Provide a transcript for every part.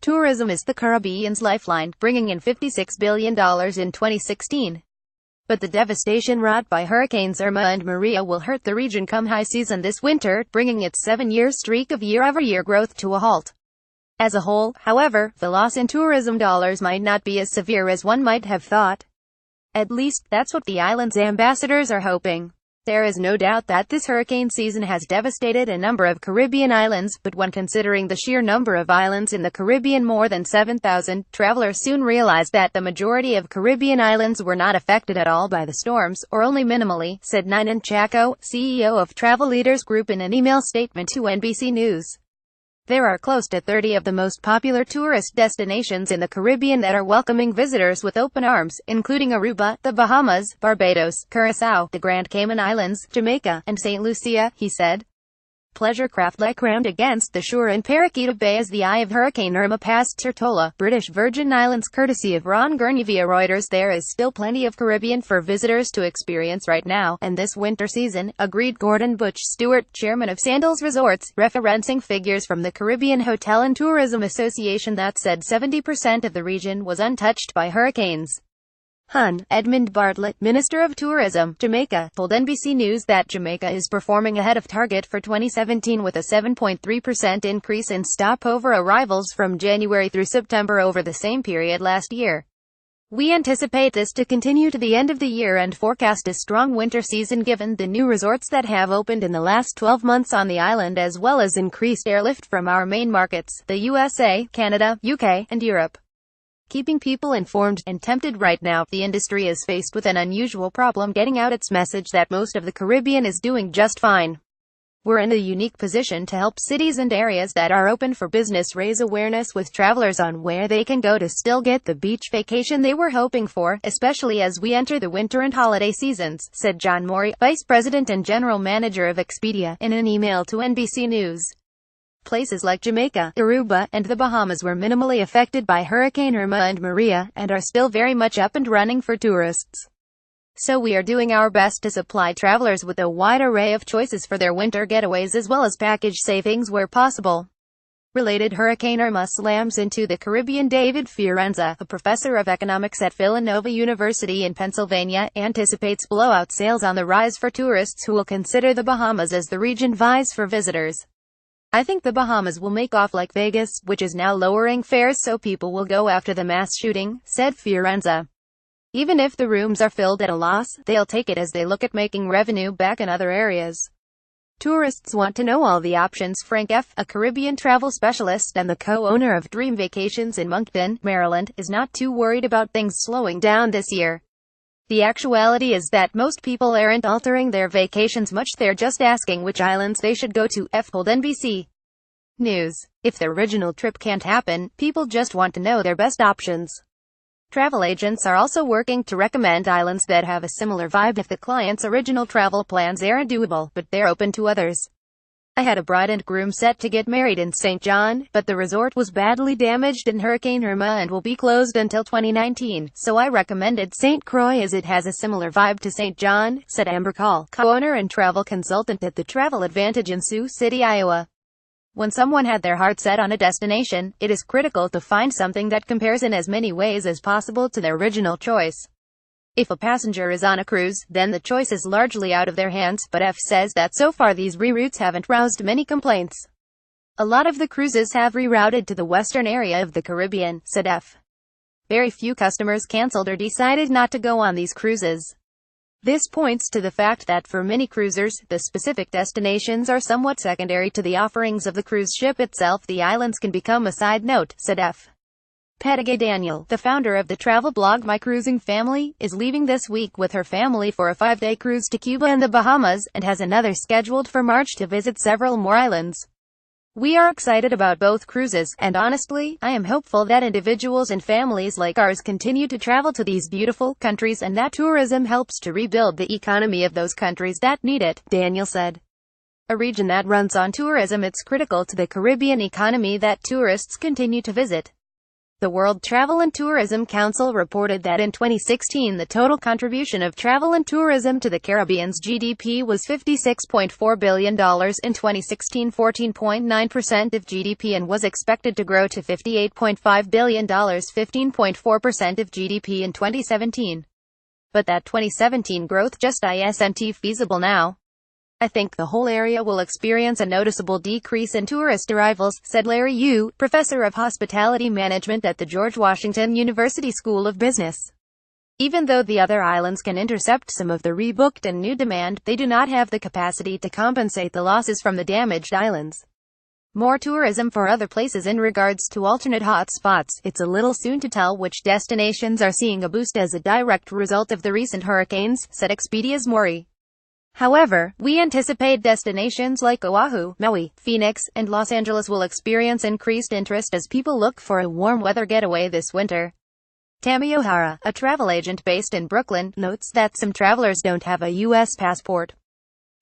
Tourism is the Caribbean's lifeline, bringing in $56 billion in 2016. But the devastation wrought by Hurricanes Irma and Maria will hurt the region come high season this winter, bringing its 7-year streak of year-over-year growth to a halt. As a whole, however, the loss in tourism dollars might not be as severe as one might have thought. At least, that's what the island's ambassadors are hoping. There is no doubt that this hurricane season has devastated a number of Caribbean islands, but when considering the sheer number of islands in the Caribbean, more than 7,000, travelers soon realized that the majority of Caribbean islands were not affected at all by the storms, or only minimally, said Ninan Chaco, CEO of Travel Leaders Group in an email statement to NBC News. There are close to 30 of the most popular tourist destinations in the Caribbean that are welcoming visitors with open arms, including Aruba, the Bahamas, Barbados, Curaçao, the Grand Cayman Islands, Jamaica, and St. Lucia, he said. Pleasure craft like rammed against the shore in Paraquita Bay as the eye of Hurricane Irma passed Tortola, British Virgin Islands, courtesy of Ron Gurney via Reuters. There is still plenty of Caribbean for visitors to experience right now, and this winter season, agreed Gordon Butch Stewart, chairman of Sandals Resorts, referencing figures from the Caribbean Hotel and Tourism Association that said 70% of the region was untouched by hurricanes. Hon. Edmund Bartlett, Minister of Tourism, Jamaica, told NBC News that Jamaica is performing ahead of target for 2017 with a 7.3% increase in stopover arrivals from January through September over the same period last year. We anticipate this to continue to the end of the year and forecast a strong winter season given the new resorts that have opened in the last 12 months on the island, as well as increased airlift from our main markets, the USA, Canada, UK, and Europe. Keeping people informed and tempted right now, the industry is faced with an unusual problem getting out its message that most of the Caribbean is doing just fine. We're in a unique position to help cities and areas that are open for business raise awareness with travelers on where they can go to still get the beach vacation they were hoping for, especially as we enter the winter and holiday seasons, said John Morey, Vice President and General Manager of Expedia, in an email to NBC News. Places like Jamaica, Aruba, and the Bahamas were minimally affected by Hurricane Irma and Maria, and are still very much up and running for tourists. So we are doing our best to supply travelers with a wide array of choices for their winter getaways as well as package savings where possible. Related, Hurricane Irma slams into the Caribbean. David Fiorenza, a professor of economics at Villanova University in Pennsylvania, anticipates blowout sales on the rise for tourists who will consider the Bahamas as the region vies for visitors. I think the Bahamas will make off like Vegas, which is now lowering fares so people will go after the mass shooting, said Fiorenza. Even if the rooms are filled at a loss, they'll take it as they look at making revenue back in other areas. Tourists want to know all the options. Frank F., a Caribbean travel specialist and the co-owner of Dream Vacations in Moncton, Maryland, is not too worried about things slowing down this year. The actuality is that most people aren't altering their vacations much, they're just asking which islands they should go to, F told NBC News. If the original trip can't happen, people just want to know their best options. Travel agents are also working to recommend islands that have a similar vibe if the client's original travel plans aren't doable, but they're open to others. I had a bride and groom set to get married in St. John, but the resort was badly damaged in Hurricane Irma and will be closed until 2019, so I recommended St. Croix as it has a similar vibe to St. John, said Amber Call, co-owner and travel consultant at the Travel Advantage in Sioux City, Iowa. When someone had their heart set on a destination, it is critical to find something that compares in as many ways as possible to their original choice. If a passenger is on a cruise, then the choice is largely out of their hands, but F says that so far these reroutes haven't roused many complaints. A lot of the cruises have rerouted to the western area of the Caribbean, said F. Very few customers canceled or decided not to go on these cruises. This points to the fact that for many cruisers, the specific destinations are somewhat secondary to the offerings of the cruise ship itself. The islands can become a side note, said F. Pettigay Daniel, the founder of the travel blog My Cruising Family, is leaving this week with her family for a 5-day cruise to Cuba and the Bahamas, and has another scheduled for March to visit several more islands. We are excited about both cruises, and honestly, I am hopeful that individuals and families like ours continue to travel to these beautiful countries and that tourism helps to rebuild the economy of those countries that need it, Daniel said. A region that runs on tourism, it's critical to the Caribbean economy that tourists continue to visit. The World Travel and Tourism Council reported that in 2016 the total contribution of travel and tourism to the Caribbean's GDP was $56.4 billion, in 2016 14.9% of GDP, and was expected to grow to $58.5 billion, 15.4% of GDP in 2017. But that 2017 growth just isn't feasible now. I think the whole area will experience a noticeable decrease in tourist arrivals, said Larry Yu, professor of hospitality management at the George Washington University School of Business. Even though the other islands can intercept some of the rebooked and new demand, they do not have the capacity to compensate the losses from the damaged islands. More tourism for other places. In regards to alternate hot spots, it's a little soon to tell which destinations are seeing a boost as a direct result of the recent hurricanes, said Expedia's Maury. However, we anticipate destinations like Oahu, Maui, Phoenix, and Los Angeles will experience increased interest as people look for a warm weather getaway this winter. Tammy O'Hara, a travel agent based in Brooklyn, notes that some travelers don't have a U.S. passport.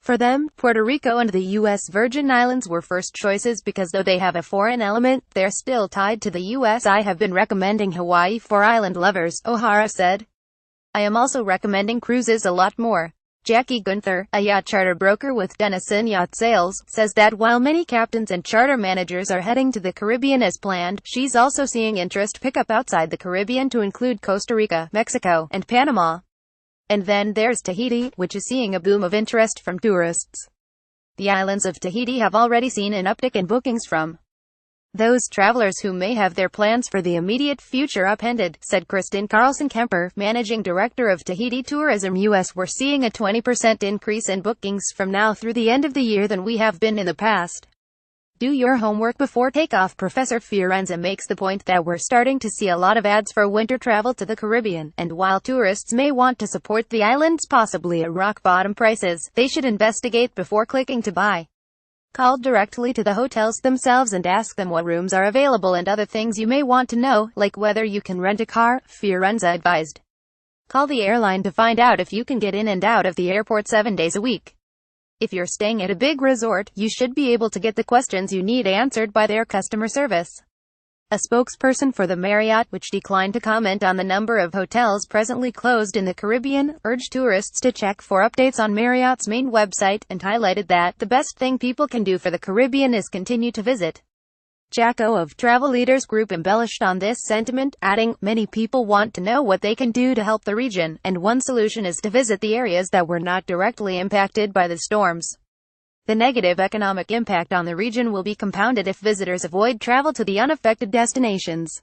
For them, Puerto Rico and the U.S. Virgin Islands were first choices because though they have a foreign element, they're still tied to the U.S. I have been recommending Hawaii for island lovers, O'Hara said. I am also recommending cruises a lot more. Jackie Gunther, a yacht charter broker with Denison Yacht Sales, says that while many captains and charter managers are heading to the Caribbean as planned, she's also seeing interest pick up outside the Caribbean to include Costa Rica, Mexico, and Panama. And then there's Tahiti, which is seeing a boom of interest from tourists. The islands of Tahiti have already seen an uptick in bookings from those travelers who may have their plans for the immediate future upended, said Kristen Carlson-Kemper, managing director of Tahiti Tourism US. We're seeing a 20% increase in bookings from now through the end of the year than we have been in the past. Do your homework before takeoff. Professor Fiorenza makes the point that we're starting to see a lot of ads for winter travel to the Caribbean, and while tourists may want to support the islands possibly at rock-bottom prices, they should investigate before clicking to buy. Call directly to the hotels themselves and ask them what rooms are available and other things you may want to know, like whether you can rent a car, Fiorenza advised. Call the airline to find out if you can get in and out of the airport 7 days a week. If you're staying at a big resort, you should be able to get the questions you need answered by their customer service. A spokesperson for the Marriott, which declined to comment on the number of hotels presently closed in the Caribbean, urged tourists to check for updates on Marriott's main website, and highlighted that the best thing people can do for the Caribbean is continue to visit. Jacko of Travel Leaders Group embellished on this sentiment, adding, many people want to know what they can do to help the region, and one solution is to visit the areas that were not directly impacted by the storms. The negative economic impact on the region will be compounded if visitors avoid travel to the unaffected destinations.